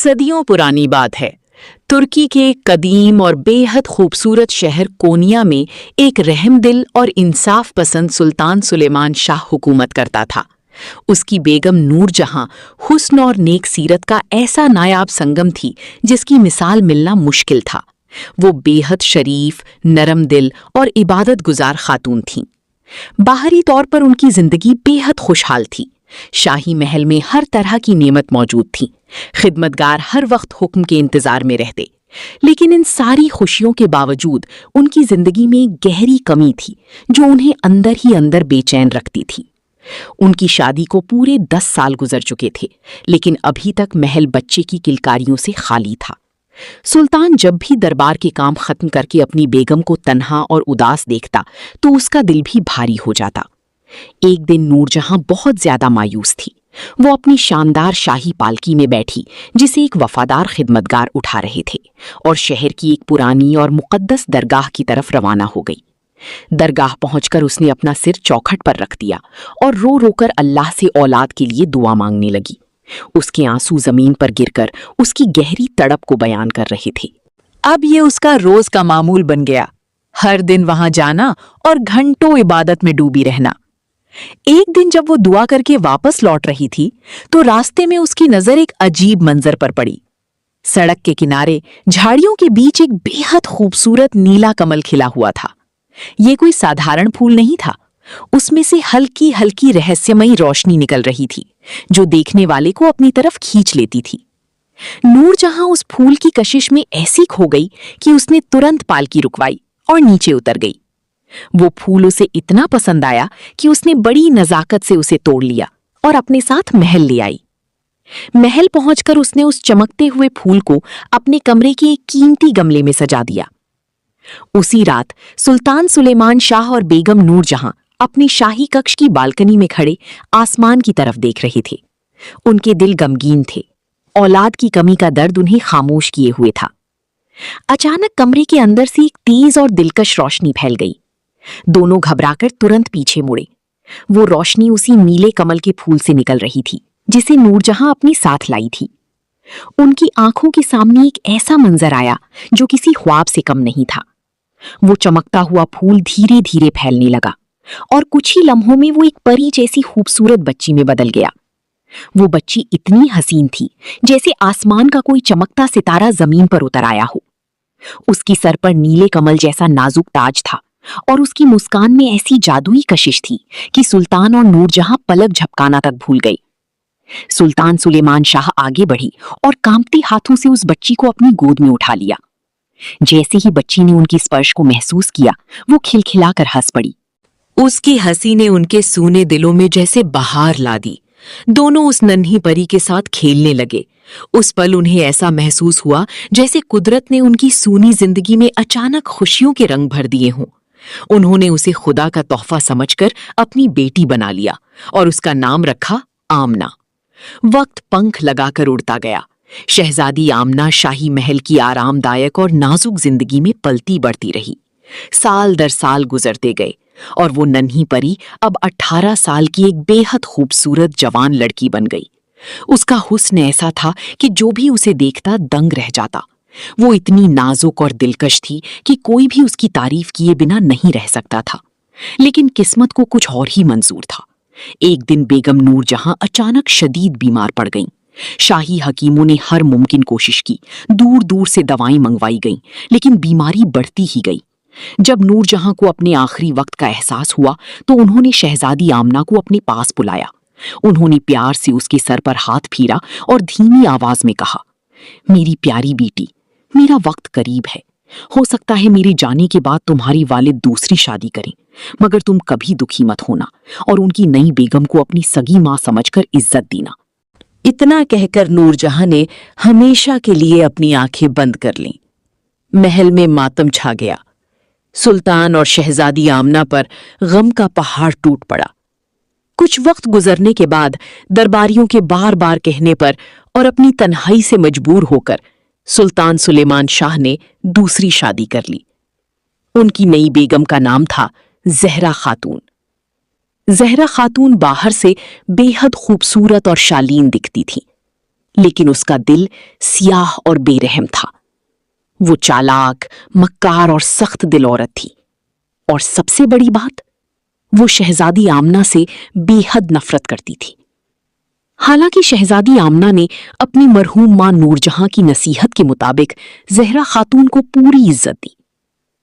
صدیوں پرانی بات ہے۔ ترکی کے قدیم اور بے حد خوبصورت شہر کونیا میں ایک رحم دل اور انصاف پسند سلطان سلیمان شاہ حکومت کرتا تھا۔ اس کی بیگم نور جہاں حسن اور نیک سیرت کا ایسا نایاب سنگم تھی جس کی مثال ملنا مشکل تھا۔ وہ بے حد شریف، نرم دل اور عبادت گزار خاتون تھیں۔ باہری طور پر ان کی زندگی بے حد خوشحال تھی۔ شاہی محل میں ہر طرح کی نعمت موجود تھی۔ خدمتگار ہر وقت حکم کے انتظار میں رہتے۔ لیکن ان ساری خوشیوں کے باوجود ان کی زندگی میں ایک گہری کمی تھی جو انہیں اندر ہی اندر بے چین رکھتی تھی۔ ان کی شادی کو پورے 10 سال گزر چکے تھے، لیکن ابھی تک محل بچے کی کلکاریوں سے خالی تھا۔ سلطان جب بھی دربار کے کام ختم کر کے اپنی بیگم کو تنہا اور اداس دیکھتا تو اس کا دل بھی بھاری ہو جاتا۔ ایک دن نور جہاں بہت زیادہ مایوس تھی۔ وہ اپنی شاندار شاہی پالکی میں بیٹھی جسے ایک وفادار خدمتگار اٹھا رہے تھے اور شہر کی ایک پرانی اور مقدس درگاہ کی طرف روانہ ہو گئی۔ درگاہ پہنچ کر اس نے اپنا سر چوکھٹ پر رکھ دیا اور رو رو کر اللہ سے اولاد کے لیے دعا مانگنے لگی۔ اس کے آنسو زمین پر گر کر اس کی گہری تڑپ کو بیان کر رہے تھے۔ اب یہ اس کا روز کا معمول بن گیا، ہر دن وہاں جانا اور گھنٹوں عبادت میں ڈوبی رہنا۔ ایک دن جب وہ دعا کر کے واپس لوٹ رہی تھی تو راستے میں اس کی نظر ایک عجیب منظر پر پڑی۔ سڑک کے کنارے جھاڑیوں کے بیچ ایک بے حد خوبصورت نیلا کمل کھلا ہوا تھا۔ یہ کوئی سادھارن پھول نہیں تھا، اس میں سے ہلکی ہلکی رہسیمئی روشنی نکل رہی تھی جو دیکھنے والے کو اپنی طرف کھینچ لیتی تھی۔ نور جہاں اس پھول کی کشش میں ایسی کھو گئی کہ اس نے ترنت پالکی رکوائی اور نیچے اتر گئی۔ وہ پھول اسے اتنا پسند آیا کہ اس نے بڑی نزاکت سے اسے توڑ لیا اور اپنے ساتھ محل لے آئی۔ محل پہنچ کر اس نے اس چمکتے ہوئے پھول کو اپنے کمرے کے ایک قیمتی گملے میں سجا دیا۔ اسی رات سلطان سلیمان شاہ اور بیگم نور جہاں اپنی شاہی ککش کی بالکنی میں کھڑے آسمان کی طرف دیکھ رہے تھے۔ ان کے دل غمگین تھے، اولاد کی کمی کا درد انہیں خاموش کیے ہوئے تھا۔ اچانک کمرے کے اندر سے ایک تیز اور دلکش روشنی پھیل گئی۔ دونوں گھبرا کر ترنت پیچھے مڑے۔ وہ روشنی اسی نیلے کمل کے پھول سے نکل رہی تھی جسے نور جہاں اپنی ساتھ لائی تھی۔ ان کی آنکھوں کے سامنے ایک ایسا منظر آیا جو کسی خواب سے کم نہیں تھا۔ وہ چمکتا ہوا پھول دھیرے دھیرے پھیلنے لگا اور کچھ ہی لمحوں میں وہ ایک پری جیسی خوبصورت بچی میں بدل گیا۔ وہ بچی اتنی حسین تھی جیسے آسمان کا کوئی چمکتا ستارہ زمین پر اتر آیا ہو۔ اس کی سر پر نیلے کمل جیسا نازک تاج تھا اور اس کی مسکان میں ایسی جادوئی کشش تھی کہ سلطان اور نور جہاں پلک جھپکانا تک بھول گئی۔ سلطان سلیمان شاہ آگے بڑھی اور کانپتے ہاتھوں سے اس بچی کو اپنی گود میں اٹھا لیا۔ جیسے ہی بچی نے ان کی اسپرش کو محسوس کیا، وہ کھلکھلا کر ہنس پڑی۔ اس کی ہنسی نے ان کے سونے دلوں میں جیسے بہار لا دی۔ دونوں اس ننھی پری کے ساتھ کھیلنے لگے۔ اس پل انہیں ایسا محسوس ہوا جیسے قدرت نے ان کی سونی زندگی میں اچانک خوشیوں کے رنگ بھر دیے ہوں۔ انہوں نے اسے خدا کا تحفہ سمجھ کر اپنی بیٹی بنا لیا اور اس کا نام رکھا آمنہ۔ وقت پنکھ لگا کر اڑتا گیا۔ شہزادی آمنہ شاہی محل کی آرام دائق اور نازک زندگی میں پلتی بڑھتی رہی۔ سال در سال گزرتے گئے اور وہ ننھی پری اب 18 سال کی ایک بے حد خوبصورت جوان لڑکی بن گئی۔ اس کا حسن ایسا تھا کہ جو بھی اسے دیکھتا دنگ رہ جاتا۔ وہ اتنی نازک اور دلکش تھی کہ کوئی بھی اس کی تعریف کیے بنا نہیں رہ سکتا تھا۔ لیکن قسمت کو کچھ اور ہی منظور تھا۔ ایک دن بیگم نور جہاں اچانک شدید بیمار پڑ گئیں۔ شاہی حکیموں نے ہر ممکن کوشش کی، دور دور سے دوائیں منگوائی گئیں، لیکن بیماری بڑھتی ہی گئی۔ جب نور جہاں کو اپنے آخری وقت کا احساس ہوا تو انہوں نے شہزادی آمنہ کو اپنے پاس بلایا۔ انہوں نے پیار سے اس کے سر پر ہاتھ پھیرا اور دھیمی آواز میں کہا، میری پیاری بیٹی، میرا وقت قریب ہے۔ ہو سکتا ہے میرے جانے کے بعد تمہاری والد دوسری شادی کریں، مگر تم کبھی دکھی مت ہونا اور ان کی نئی بیگم کو اپنی سگی ماں سمجھ کر عزت دینا۔ اتنا کہہ کر نور جہاں نے ہمیشہ کے لیے اپنی آنکھیں بند کر لیں۔ محل میں ماتم چھا گیا۔ سلطان اور شہزادی آمنہ پر غم کا پہاڑ ٹوٹ پڑا۔ کچھ وقت گزرنے کے بعد درباریوں کے بار بار کہنے پر اور اپنی تنہائی سے مجبور ہو کر سلطان سلیمان شاہ نے دوسری شادی کر لی۔ ان کی نئی بیگم کا نام تھا زہرا خاتون۔ زہرا خاتون باہر سے بے حد خوبصورت اور شالین دکھتی تھی، لیکن اس کا دل سیاہ اور بے رحم تھا۔ وہ چالاک، مکار اور سخت دل عورت تھی، اور سب سے بڑی بات، وہ شہزادی آمنہ سے بے حد نفرت کرتی تھی۔ حالانکہ شہزادی آمنہ نے اپنی مرحوم ماں نور جہاں کی نصیحت کے مطابق زہرا خاتون کو پوری عزت دی،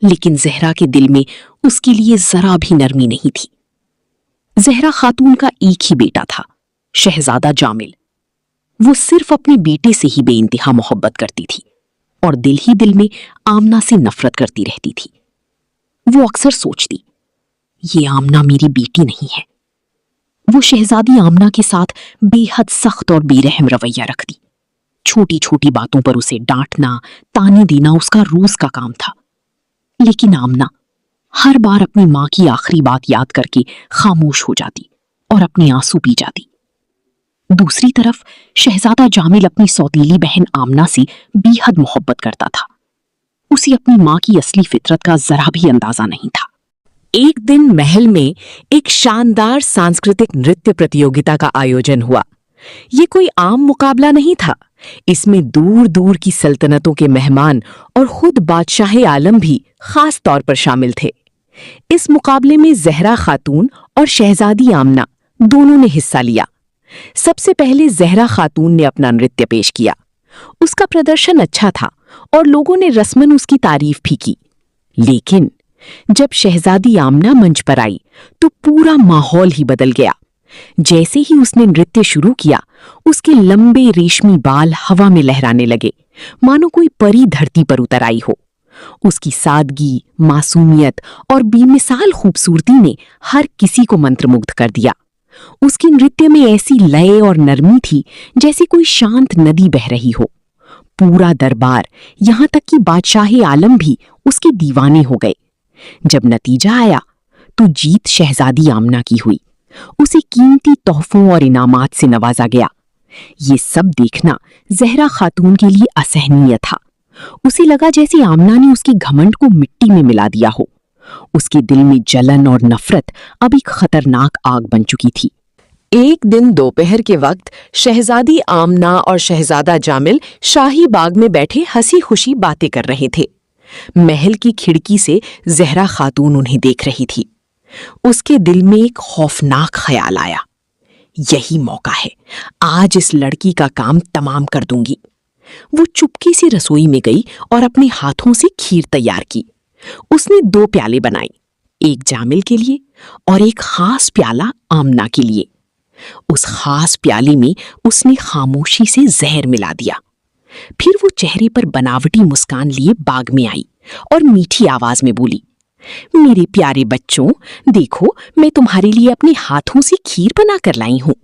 لیکن زہرا کے دل میں اس کے لیے ذرا بھی نرمی نہیں تھی۔ زہرا خاتون کا ایک ہی بیٹا تھا، شہزادہ جامل۔ وہ صرف اپنے بیٹے سے ہی بے انتہا محبت کرتی تھی اور دل ہی دل میں آمنہ سے نفرت کرتی رہتی تھی۔ وہ اکثر سوچتی، یہ آمنہ میری بیٹی نہیں ہے۔ وہ شہزادی آمنہ کے ساتھ بے حد سخت اور بے رحم رویہ رکھتی۔ چھوٹی چھوٹی باتوں پر اسے ڈانٹنا، تانے دینا اس کا روز کا کام تھا۔ لیکن آمنہ ہر بار اپنی ماں کی آخری بات یاد کر کے خاموش ہو جاتی اور اپنے آنسو پی جاتی۔ دوسری طرف شہزادہ جامل اپنی سوتیلی بہن آمنہ سے بے حد محبت کرتا تھا۔ اسے اپنی ماں کی اصلی فطرت کا ذرا بھی اندازہ نہیں تھا۔ ایک دن محل میں ایک شاندار سانسکرتک نرتیہ پرتیوگتا کا آیوجن ہوا۔ یہ کوئی عام مقابلہ نہیں تھا، اس میں دور دور کی سلطنتوں کے مہمان اور خود بادشاہ عالم بھی خاص طور پر شامل تھے۔ اس مقابلے میں زہرا خاتون اور شہزادی آمنہ دونوں نے حصہ لیا۔ سب سے پہلے زہرا خاتون نے اپنا نرتیہ پیش کیا۔ اس کا پردرشن اچھا تھا اور لوگوں نے رسماً اس کی تعریف بھی کی، لیکن جب شہزادی آمنہ منچ پر آئی تو پورا ماحول ہی بدل گیا۔ جیسے ہی اس نے نرتیہ شروع کیا، اس کے لمبے ریشمی بال ہوا میں لہرانے لگے، مانو کوئی پری دھرتی پر اتر آئی ہو۔ اس کی سادگی، معصومیت اور بے مثال خوبصورتی نے ہر کسی کو منترمگدھ کر دیا۔ اس کی نرتیہ میں ایسی لئے اور نرمی تھی جیسے کوئی شانت ندی بہہ رہی ہو۔ پورا دربار، یہاں تک کہ بادشاہ عالم بھی اس کے دیوانے ہو گئے۔ جب نتیجہ آیا تو جیت شہزادی آمنہ کی ہوئی۔ اسے قیمتی تحفوں اور انعامات سے نوازا گیا۔ یہ سب دیکھنا زہرا خاتون کے لیے اسہنیہ تھا۔ اسے لگا جیسے آمنہ نے اس کے گھمنڈ کو مٹی میں ملا دیا ہو۔ اس کے دل میں جلن اور نفرت اب ایک خطرناک آگ بن چکی تھی۔ ایک دن دوپہر کے وقت شہزادی آمنہ اور شہزادہ جامل شاہی باغ میں بیٹھے ہنسی خوشی باتیں کر رہے تھے۔ محل کی کھڑکی سے زہرا خاتون انہیں دیکھ رہی تھی۔ اس کے دل میں ایک خوفناک خیال آیا، یہی موقع ہے، آج اس لڑکی کا کام تمام کر دوں گی۔ وہ چپکے سے رسوئی میں گئی اور اپنے ہاتھوں سے کھیر تیار کی۔ اس نے 2 پیالے بنائے، ایک جامل کے لیے اور ایک خاص پیالہ آمنہ کے لیے۔ اس خاص پیالے میں اس نے خاموشی سے زہر ملا دیا۔ پھر وہ چہرے پر بناوٹی مسکان لیے باغ میں آئی اور میٹھی آواز میں بولی، میرے پیارے بچوں، دیکھو میں تمہارے لیے اپنے ہاتھوں سے کھیر بنا کر لائی ہوں۔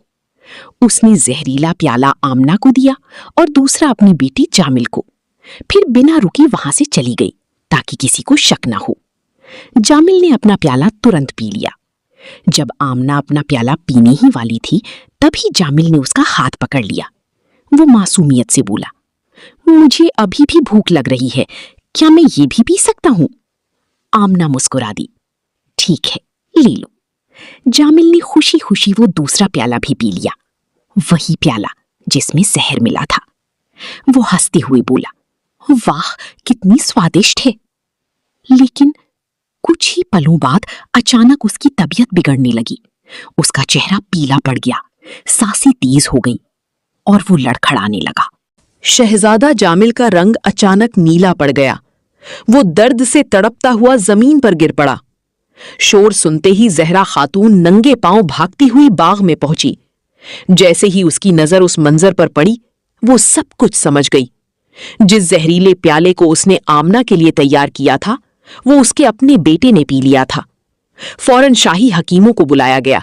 اس نے زہریلا پیالہ آمنہ کو دیا اور دوسرا اپنی بیٹی جامل کو، پھر بنا رکی وہاں سے چلی گئی تاکہ کسی کو شک نہ ہو۔ جامل نے اپنا پیالہ ترنت پی لیا۔ جب آمنہ اپنا پیالہ پینے ہی والی تھی تبھی جامل نے اس کا ہاتھ پکڑ لیا۔ وہ معصومیت سے بولا، مجھے ابھی بھی بھوک لگ رہی ہے، کیا میں یہ بھی پی سکتا ہوں؟ آمنہ مسکرا دی، ٹھیک ہے لے لو۔ جامل نے خوشی خوشی وہ دوسرا پیالہ بھی پی لیا، وہی پیالہ جس میں زہر ملا تھا۔ وہ ہنستے ہوئے بولا، واہ کتنی سوادشٹ ہے۔ لیکن کچھ ہی پلوں بعد اچانک اس کی طبیعت بگڑنے لگی۔ اس کا چہرہ پیلا پڑ گیا، سانسیں تیز ہو گئیں اور وہ لڑکھڑانے لگا۔ شہزادہ جامل کا رنگ اچانک نیلا پڑ گیا۔ وہ درد سے تڑپتا ہوا زمین پر گر پڑا۔ شور سنتے ہی زہرا خاتون ننگے پاؤں بھاگتی ہوئی باغ میں پہنچی۔ جیسے ہی اس کی نظر اس منظر پر پڑی، وہ سب کچھ سمجھ گئی۔ جس زہریلے پیالے کو اس نے آمنہ کے لیے تیار کیا تھا وہ اس کے اپنے بیٹے نے پی لیا تھا۔ فوراً شاہی حکیموں کو بلایا گیا،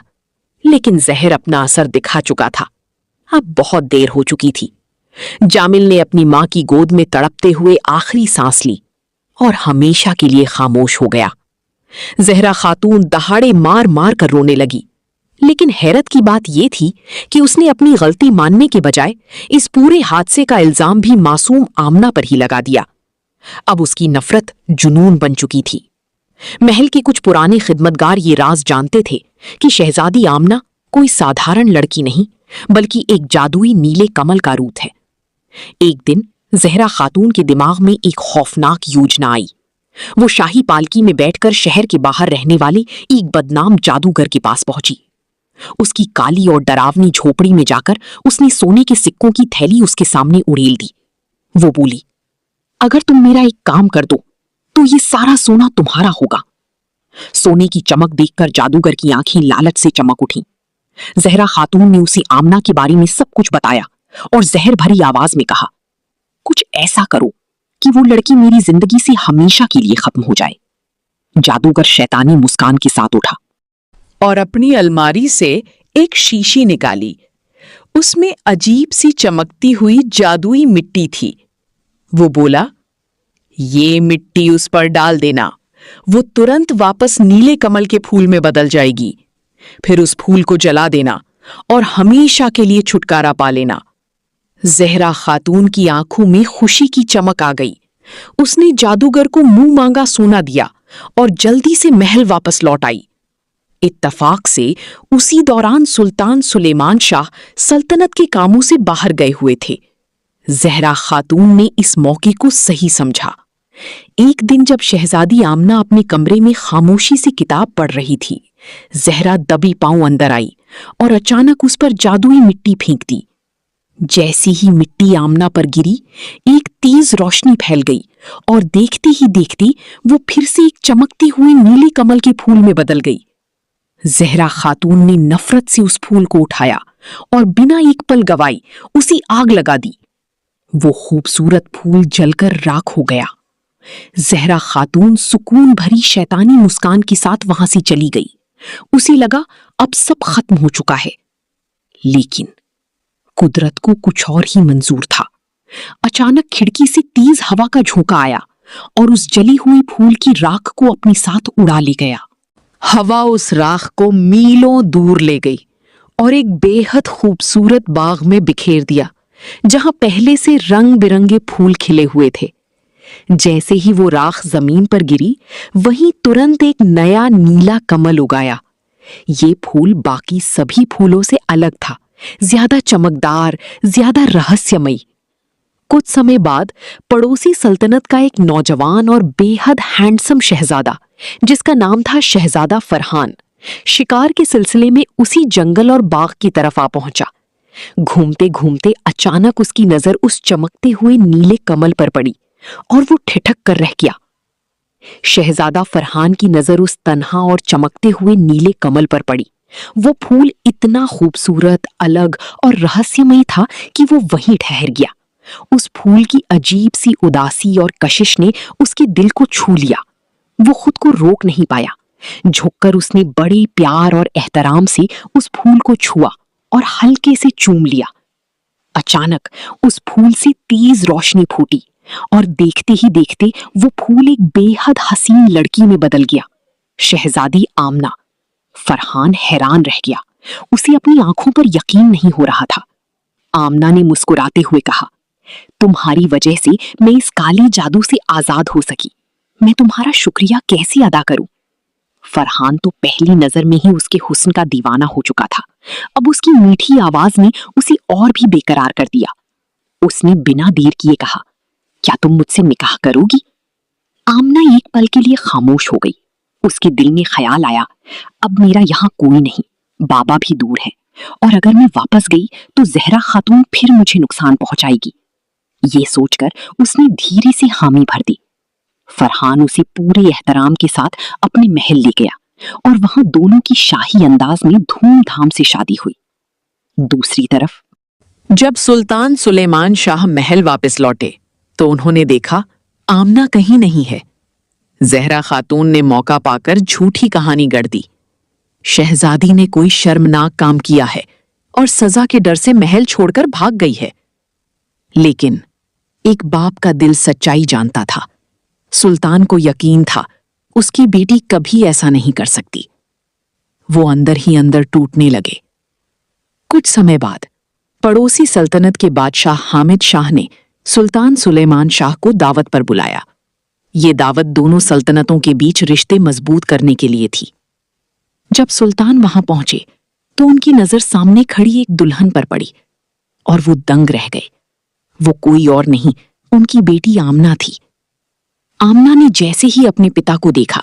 لیکن زہر اپنا اثر دکھا چکا تھا۔ اب بہت دیر ہو چکی تھی۔ جامل نے اپنی ماں کی گود میں تڑپتے ہوئے آخری سانس لی اور ہمیشہ کے لیے خاموش ہو گیا۔ زہرا خاتون دہاڑے مار مار کر رونے لگی، لیکن حیرت کی بات یہ تھی کہ اس نے اپنی غلطی ماننے کے بجائے اس پورے حادثے کا الزام بھی معصوم آمنہ پر ہی لگا دیا۔ اب اس کی نفرت جنون بن چکی تھی۔ محل کے کچھ پرانے خدمتگار یہ راز جانتے تھے کہ شہزادی آمنہ کوئی سادھارن لڑکی نہیں بلکہ ایک جادوئی نیلے کمل کا روت ہے۔ ایک دن زہرا خاتون کے دماغ میں ایک خوفناک یوجنا آئی۔ وہ شاہی پالکی میں بیٹھ کر شہر کے باہر رہنے والے ایک بدنام جادوگر کے پاس پہنچی۔ اس کی کالی اور ڈراونی جھوپڑی میں جا کر اس نے سونے کے سکوں کی تھیلی اس کے سامنے اڑیل دی۔ وہ بولی، اگر تم میرا ایک کام کر دو تو یہ سارا سونا تمہارا ہوگا۔ سونے کی چمک دیکھ کر جادوگر کی آنکھیں لالچ سے چمک اٹھیں۔ زہرا خاتون نے اسے آمنہ کے بارے میں سب کچھ بتایا اور زہر بھری آواز میں کہا، کچھ ایسا کرو کہ وہ لڑکی میری زندگی سے ہمیشہ کے لیے ختم ہو جائے۔ جادوگر شیطانی مسکان کے ساتھ اٹھا اور اپنی الماری سے ایک شیشی نکالی۔ اس میں عجیب سی چمکتی ہوئی جادوئی مٹی تھی۔ وہ بولا، یہ مٹی اس پر ڈال دینا، وہ ترنت واپس نیلے کمل کے پھول میں بدل جائے گی۔ پھر اس پھول کو جلا دینا اور ہمیشہ کے لیے چھٹکارا پا لینا۔ زہرا خاتون کی آنکھوں میں خوشی کی چمک آ گئی۔ اس نے جادوگر کو منہ مانگا سونا دیا اور جلدی سے محل واپس لوٹ آئی۔ اتفاق سے اسی دوران سلطان سلیمان شاہ سلطنت کے کاموں سے باہر گئے ہوئے تھے۔ زہرا خاتون نے اس موقع کو صحیح سمجھا۔ ایک دن جب شہزادی آمنہ اپنے کمرے میں خاموشی سے کتاب پڑھ رہی تھی، زہرا دبی پاؤں اندر آئی اور اچانک اس پر جادوئی مٹی پھینک دی۔ جیسی ہی مٹی آمنہ پر گری، ایک تیز روشنی پھیل گئی اور دیکھتے ہی دیکھتے وہ پھر سے ایک چمکتی ہوئی نیلی کمل کے پھول میں بدل گئی۔ زہرا خاتون نے نفرت سے اس پھول کو اٹھایا اور بنا ایک پل گوائی اسے آگ لگا دی۔ وہ خوبصورت پھول جل کر راکھ ہو گیا۔ زہرا خاتون سکون بھری شیطانی مسکان کے ساتھ وہاں سے چلی گئی۔ اسے لگا اب سب ختم ہو چکا ہے، لیکن قدرت کو کچھ اور ہی منظور تھا۔ اچانک کھڑکی سے تیز ہوا کا جھونکا آیا اور اس جلی ہوئی پھول کی راکھ کو اپنے ساتھ اڑا لے گیا۔ ہوا اس راکھ کو میلوں دور لے گئی اور ایک بے حد خوبصورت باغ میں بکھیر دیا، جہاں پہلے سے رنگ برنگے پھول کھلے ہوئے تھے۔ جیسے ہی وہ راکھ زمین پر گری، وہیں ترنت ایک نیا نیلا کمل اگایا۔ یہ پھول باقی سبھی پھولوں سے الگ تھا، زیادہ چمکدار، زیادہ رہسیمئی۔ کچھ سمے بعد پڑوسی سلطنت کا ایک نوجوان اور بے حد ہینڈسم شہزادہ، جس کا نام تھا شہزادہ فرحان، شکار کے سلسلے میں اسی جنگل اور باغ کی طرف آ پہنچا۔ گھومتے گھومتے اچانک اس کی نظر اس چمکتے ہوئے نیلے کمل پر پڑی اور وہ ٹھٹک کر رہ گیا۔ شہزادہ فرحان کی نظر اس تنہا اور چمکتے ہوئے نیلے کمل پر پڑی۔ وہ پھول اتنا خوبصورت، الگ اور رہسیمئی تھا کہ وہ وہیں ٹھہر گیا۔ اس پھول کی عجیب سی اداسی اور کشش نے اس کے دل کو چھو لیا۔ وہ خود کو روک نہیں پایا۔ جھک کر اس نے بڑے پیار اور احترام سے اس پھول کو چھوا اور ہلکے سے چوم لیا۔ اچانک اس پھول سے تیز روشنی پھوٹی اور دیکھتے ہی دیکھتے وہ پھول ایک بے حد حسین لڑکی میں بدل گیا، شہزادی آمنہ۔ فرحان حیران رہ گیا، اسے اپنی آنکھوں پر یقین نہیں ہو رہا تھا۔ آمنہ نے مسکراتے ہوئے کہا، تمہاری وجہ سے میں اس کالے جادو سے آزاد ہو سکی، میں تمہارا شکریہ کیسے ادا کروں؟ فرحان تو پہلی نظر میں ہی اس کے حسن کا دیوانہ ہو چکا تھا۔ اب اس کی میٹھی آواز نے اسے اور بھی بے قرار کر دیا۔ اس نے بنا دیر کیے کہا، کیا تم مجھ سے نکاح کرو گی؟ آمنہ ایک پل کے لیے خاموش ہو گئی۔ اس کے دل میں خیال آیا، اب میرا یہاں کوئی نہیں، بابا بھی دور ہے، اور اگر میں واپس گئی تو زہرا خاتون پھر مجھے نقصان پہنچائے گی۔ یہ سوچ کر اس نے دھیرے سے حامی بھر دی۔ فرحان اسے پورے احترام کے ساتھ اپنے محل لے گیا اور وہاں دونوں کی شاہی انداز میں دھوم دھام سے شادی ہوئی۔ دوسری طرف جب سلطان سلیمان شاہ محل واپس لوٹے تو انہوں نے دیکھا آمنہ کہیں نہیں ہے۔ زہرا خاتون نے موقع پا کر جھوٹی کہانی گڑھ دی۔ شہزادی نے کوئی شرمناک کام کیا ہے اور سزا کے ڈر سے محل چھوڑ کر بھاگ گئی ہے۔ لیکن ایک باپ کا دل سچائی جانتا تھا۔ سلطان کو یقین تھا اس کی بیٹی کبھی ایسا نہیں کر سکتی۔ وہ اندر ہی اندر ٹوٹنے لگے۔ کچھ سمے بعد پڑوسی سلطنت کے بادشاہ حامد شاہ نے سلطان سلیمان شاہ کو دعوت پر بلایا۔ یہ دعوت دونوں سلطنتوں کے بیچ رشتے مضبوط کرنے کے لیے تھی۔ جب سلطان وہاں پہنچے تو ان کی نظر سامنے کھڑی ایک دلہن پر پڑی اور وہ دنگ رہ گئے۔ وہ کوئی اور نہیں، ان کی بیٹی آمنہ تھی۔ آمنہ نے جیسے ہی اپنے پتا کو دیکھا،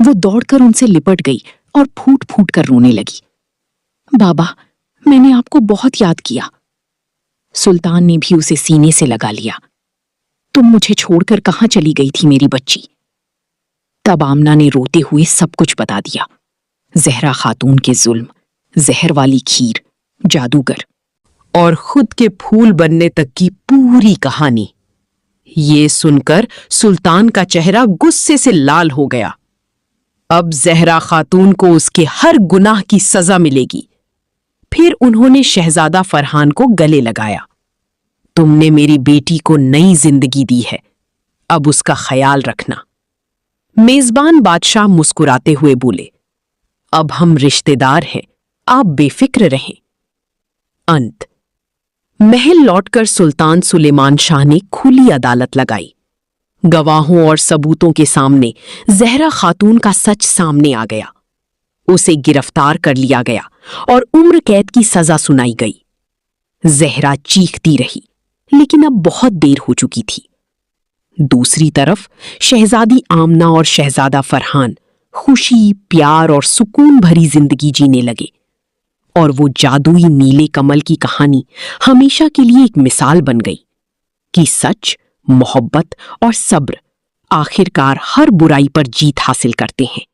وہ دوڑ کر ان سے لپٹ گئی اور پھوٹ پھوٹ کر رونے لگی۔ بابا، میں نے آپ کو بہت یاد کیا۔ سلطان نے بھی اسے سینے سے لگا لیا۔ تم مجھے چھوڑ کر کہاں چلی گئی تھی میری بچی؟ تب آمنہ نے روتے ہوئے سب کچھ بتا دیا، زہرا خاتون کے ظلم، زہر والی کھیر، جادوگر اور خود کے پھول بننے تک کی پوری کہانی۔ یہ سن کر سلطان کا چہرہ غصے سے لال ہو گیا۔ اب زہرا خاتون کو اس کے ہر گناہ کی سزا ملے گی۔ پھر انہوں نے شہزادہ فرحان کو گلے لگایا۔ تم نے میری بیٹی کو نئی زندگی دی ہے، اب اس کا خیال رکھنا۔ میزبان بادشاہ مسکراتے ہوئے بولے، اب ہم رشتے دار ہیں، آپ بے فکر رہیں۔ انت محل لوٹ کر سلطان سلیمان شاہ نے کھلی عدالت لگائی۔ گواہوں اور ثبوتوں کے سامنے زہرا خاتون کا سچ سامنے آ گیا۔ اسے گرفتار کر لیا گیا اور عمر قید کی سزا سنائی گئی۔ زہرا چیختی رہی، لیکن اب بہت دیر ہو چکی تھی۔ دوسری طرف شہزادی آمنہ اور شہزادہ فرحان خوشی، پیار اور سکون بھری زندگی جینے لگے، اور وہ جادوئی نیلے کمل کی کہانی ہمیشہ کے لیے ایک مثال بن گئی کہ سچ، محبت اور صبر آخرکار ہر برائی پر جیت حاصل کرتے ہیں۔